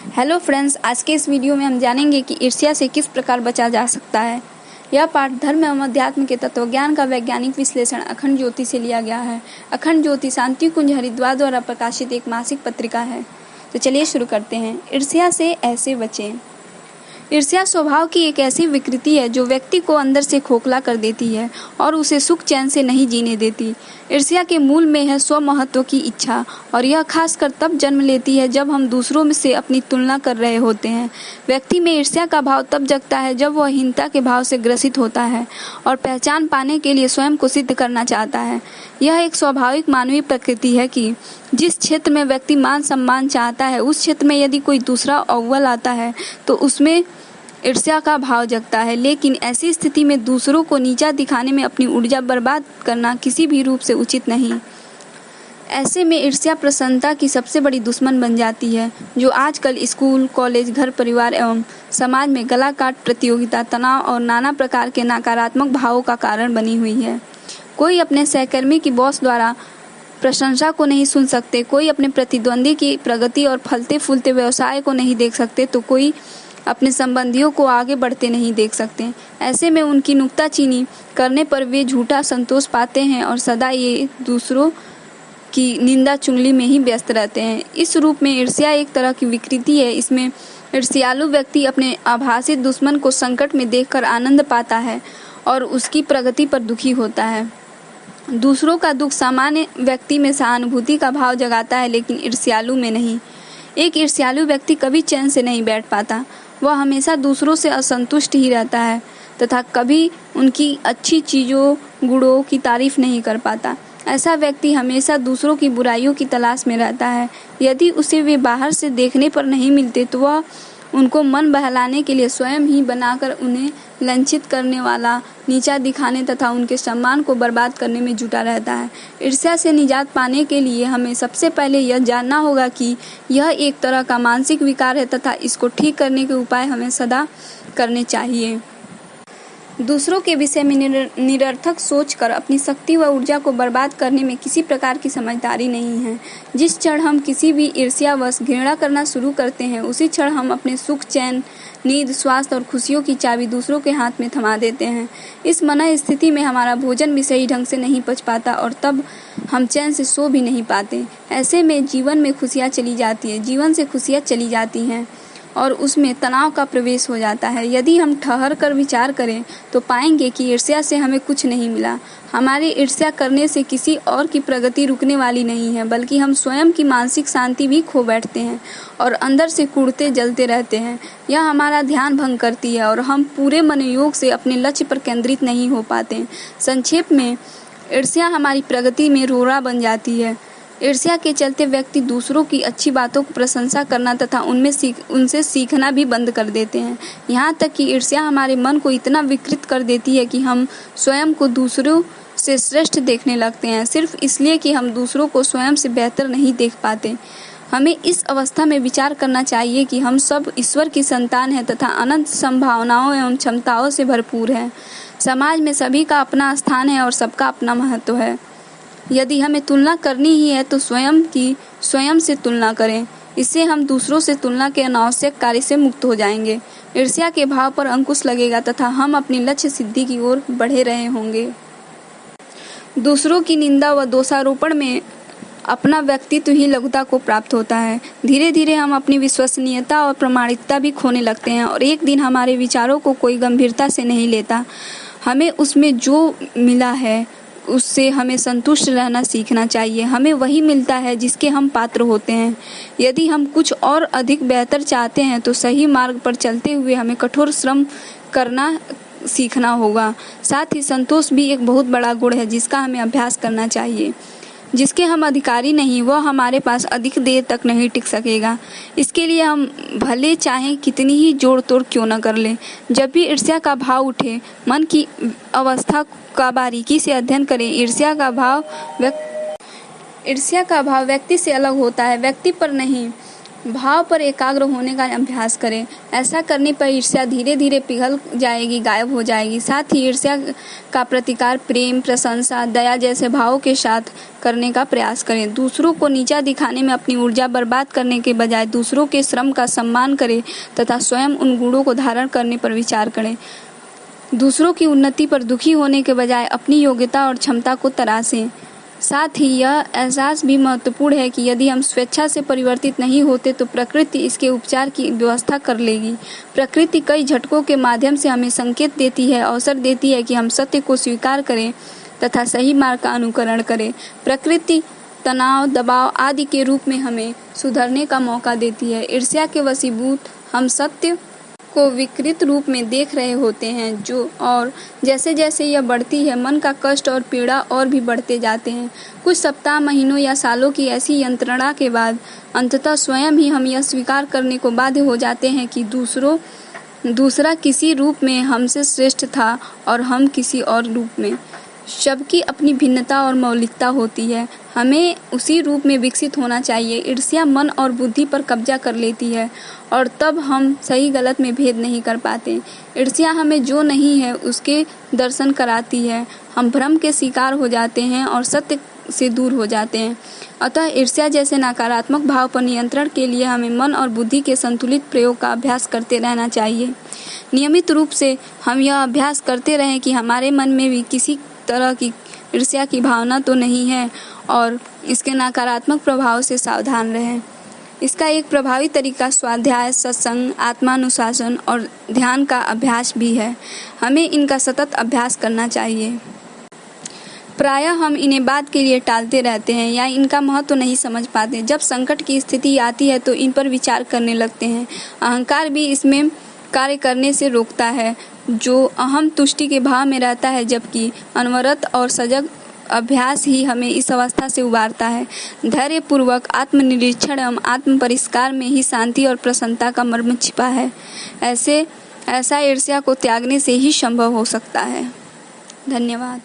Hello friends, आज के इस वीडियो में हम जानेंगे कि ईर्ष्या से किस प्रकार बचा जा सकता है। यह पाठ धर्म एवं अध्यात्म के तत्वज्ञान का वैज्ञानिक विश्लेषण अखंड ज्योति से लिया गया है। अखंड ज्योति शांति कुंज हरिद्वार द्वारा प्रकाशित एक मासिक पत्रिका है। तो चलिए शुरू करते हैं। ईर्ष्या से ऐसे बचें। ईर्ष्या स्वभाव की एक ऐसी विकृति है जो व्यक्ति को अंदर से खोखला कर देती है और उसे सुख चैन से नहीं जीने देती। ईर्ष्या के मूल में है स्व महत्व की इच्छा, और यह खासकर तब जन्म लेती है जब हम दूसरों में से अपनी तुलना कर रहे होते हैं। व्यक्ति में ईर्ष्या का भाव तब जगता है जब वह हीनता के भाव से ग्रसित होता है और पहचान पाने के लिए स्वयं को सिद्ध करना चाहता है। यह एक स्वाभाविक मानवीय प्रकृति है कि जिस क्षेत्र में व्यक्ति मान सम्मान चाहता है, उस क्षेत्र में यदि कोई दूसरा अव्वल आता है तो उसमें ईर्ष्या का भाव जगता है। लेकिन ऐसी स्थिति में दूसरों को नीचा दिखाने में अपनी ऊर्जा बर्बाद करना किसी भी रूप से उचित नहीं। ऐसे में ईर्ष्या प्रसन्नता की सबसे बड़ी दुश्मन बन जाती है, जो आजकल स्कूल, कॉलेज, घर परिवार एवं समाज में गला काट प्रतियोगिता, तनाव और नाना प्रकार के नकारात्मक भावों का कारण बनी हुई है। कोई अपने सहकर्मी की बॉस द्वारा प्रशंसा को नहीं सुन सकते, कोई अपने प्रतिद्वंदी की प्रगति और फलते फूलते व्यवसाय को नहीं देख सकते, तो कोई अपने संबंधियों को आगे बढ़ते नहीं देख सकते। ऐसे में उनकी नुक्ताचीनी करने पर वे झूठा संतोष पाते हैं और सदा ये दूसरों की निंदा चुगली में ही व्यस्त रहते हैं। इस रूप में ईर्ष्या एक तरह की विकृति है। इसमें ईर्ष्यालु व्यक्ति अपने आभासी दुश्मन को संकट में देखकर आनंद पाता है और उसकी प्रगति पर दुखी होता है। दूसरों का दुख सामान्य व्यक्ति में सहानुभूति का भाव जगाता है, लेकिन ईर्ष्यालु में नहीं। एक ईर्ष्यालु व्यक्ति कभी चैन से नहीं बैठ पाता। वह हमेशा दूसरों से असंतुष्ट ही रहता है तथा कभी उनकी अच्छी चीज़ों, गुणों की तारीफ नहीं कर पाता। ऐसा व्यक्ति हमेशा दूसरों की बुराइयों की तलाश में रहता है। यदि उसे वे बाहर से देखने पर नहीं मिलते तो वह उनको मन बहलाने के लिए स्वयं ही बनाकर उन्हें लंचित करने वाला, नीचा दिखाने तथा उनके सम्मान को बर्बाद करने में जुटा रहता है। ईर्ष्या से निजात पाने के लिए हमें सबसे पहले यह जानना होगा कि यह एक तरह का मानसिक विकार है तथा इसको ठीक करने के उपाय हमें सदा करने चाहिए। दूसरों के विषय में निरर्थक सोचकर अपनी शक्ति व ऊर्जा को बर्बाद करने में किसी प्रकार की समझदारी नहीं है। जिस क्षण हम किसी भी ईर्ष्यावश घृणा करना शुरू करते हैं, उसी क्षण हम अपने सुख, चैन, नींद, स्वास्थ्य और खुशियों की चाबी दूसरों के हाथ में थमा देते हैं। इस मन स्थिति में हमारा भोजन भी सही ढंग से नहीं पच पाता और तब हम चैन से सो भी नहीं पाते। ऐसे में जीवन में खुशियाँ चली जाती है, जीवन से खुशियाँ चली जाती हैं और उसमें तनाव का प्रवेश हो जाता है। यदि हम ठहर कर विचार करें तो पाएंगे कि ईर्ष्या से हमें कुछ नहीं मिला। हमारे ईर्ष्या करने से किसी और की प्रगति रुकने वाली नहीं है, बल्कि हम स्वयं की मानसिक शांति भी खो बैठते हैं और अंदर से कुढ़ते जलते रहते हैं। यह हमारा ध्यान भंग करती है और हम पूरे मनोयोग से अपने लक्ष्य पर केंद्रित नहीं हो पाते। संक्षेप में, ईर्ष्या हमारी प्रगति में रोड़ा बन जाती है। ईर्ष्या के चलते व्यक्ति दूसरों की अच्छी बातों को प्रशंसा करना तथा उनसे सीखना भी बंद कर देते हैं। यहाँ तक कि ईर्ष्या हमारे मन को इतना विकृत कर देती है कि हम स्वयं को दूसरों से श्रेष्ठ देखने लगते हैं, सिर्फ इसलिए कि हम दूसरों को स्वयं से बेहतर नहीं देख पाते। हमें इस अवस्था में विचार करना चाहिए कि हम सब ईश्वर की संतान हैं तथा अनंत संभावनाओं एवं क्षमताओं से भरपूर हैं। समाज में सभी का अपना स्थान है और सबका अपना महत्व है। यदि हमें तुलना करनी ही है तो स्वयं से तुलना करें। इससे हम दूसरों से तुलना के अनावश्यक कार्य से मुक्त हो जाएंगे। ईर्ष्या के भाव पर अंकुश लगेगा तथा हम अपनी लक्ष्य सिद्धि की ओर बढ़े रहे होंगे। दूसरों की निंदा व दोषारोपण में अपना व्यक्तित्व ही लघुता को प्राप्त होता है। धीरे धीरे हम अपनी विश्वसनीयता और प्रामाणिकता भी खोने लगते हैं और एक दिन हमारे विचारों को कोई गंभीरता से नहीं लेता। हमें उसमें जो मिला है उससे हमें संतुष्ट रहना सीखना चाहिए। हमें वही मिलता है जिसके हम पात्र होते हैं। यदि हम कुछ और अधिक बेहतर चाहते हैं तो सही मार्ग पर चलते हुए हमें कठोर श्रम करना सीखना होगा। साथ ही संतोष भी एक बहुत बड़ा गुण है जिसका हमें अभ्यास करना चाहिए। जिसके हम अधिकारी नहीं, वह हमारे पास अधिक देर तक नहीं टिक सकेगा। इसके लिए हम भले चाहें कितनी ही जोड़ तोड़ क्यों न कर लें। जब भी ईर्ष्या का भाव उठे, मन की अवस्था का बारीकी से अध्ययन करें। ईर्ष्या का भाव व्यक्ति से अलग होता है, व्यक्ति पर नहीं। भाव पर एकाग्र होने का अभ्यास करें। ऐसा करने पर ईर्ष्या धीरे धीरे पिघल जाएगी, गायब हो जाएगी। साथ ही ईर्ष्या का प्रतिकार प्रेम, प्रशंसा, दया जैसे भावों के साथ करने का प्रयास करें। दूसरों को नीचा दिखाने में अपनी ऊर्जा बर्बाद करने के बजाय दूसरों के श्रम का सम्मान करें तथा स्वयं उन गुणों को धारण करने पर विचार करें। दूसरों की उन्नति पर दुखी होने के बजाय अपनी योग्यता और क्षमता को तराशें। साथ ही यह एहसास भी महत्वपूर्ण है कि यदि हम स्वेच्छा से परिवर्तित नहीं होते तो प्रकृति इसके उपचार की व्यवस्था कर लेगी। प्रकृति कई झटकों के माध्यम से हमें संकेत देती है, अवसर देती है कि हम सत्य को स्वीकार करें तथा सही मार्ग का अनुकरण करें। प्रकृति तनाव, दबाव आदि के रूप में हमें सुधरने का मौका देती है। ईर्ष्या के वशीभूत हम सत्य को विकृत रूप में देख रहे होते हैं और जैसे जैसे यह बढ़ती है मन का कष्ट और पीड़ा और भी बढ़ते जाते हैं। कुछ सप्ताह, महीनों या सालों की ऐसी यंत्रणा के बाद अंततः स्वयं ही हम यह स्वीकार करने को बाध्य हो जाते हैं कि दूसरा किसी रूप में हमसे श्रेष्ठ था और हम किसी और रूप में। सबकी अपनी भिन्नता और मौलिकता होती है, हमें उसी रूप में विकसित होना चाहिए। ईर्ष्या मन और बुद्धि पर कब्जा कर लेती है और तब हम सही गलत में भेद नहीं कर पाते। ईर्ष्या हमें जो नहीं है उसके दर्शन कराती है, हम भ्रम के शिकार हो जाते हैं और सत्य से दूर हो जाते हैं। अतः ईर्ष्या जैसे नकारात्मक भाव पर नियंत्रण के लिए हमें मन और बुद्धि के संतुलित प्रयोग का अभ्यास करते रहना चाहिए। नियमित रूप से हम यह अभ्यास करते रहें कि हमारे मन में भी किसी तरह की ईर्ष्या की भावना तो नहीं है और इसके नकारात्मक प्रभाव से सावधान रहें। इसका एक प्रभावी तरीका स्वाध्याय, सत्संग, आत्मानुशासन और ध्यान का अभ्यास भी है। हमें इनका सतत अभ्यास करना चाहिए। प्रायः हम इन्हें बाद के लिए टालते रहते हैं या इनका महत्व नहीं समझ पाते। जब संकट की स्थिति आती है तो इन पर विचार करने लगते हैं। अहंकार भी इसमें कार्य करने से रोकता है, जो अहम तुष्टि के भाव में रहता है, जबकि अनवरत और सजग अभ्यास ही हमें इस अवस्था से उबारता है। धैर्यपूर्वक आत्मनिरीक्षण एवं आत्म परिष्कार में ही शांति और प्रसन्नता का मर्म छिपा है। ऐसा ईर्ष्या को त्यागने से ही संभव हो सकता है। धन्यवाद।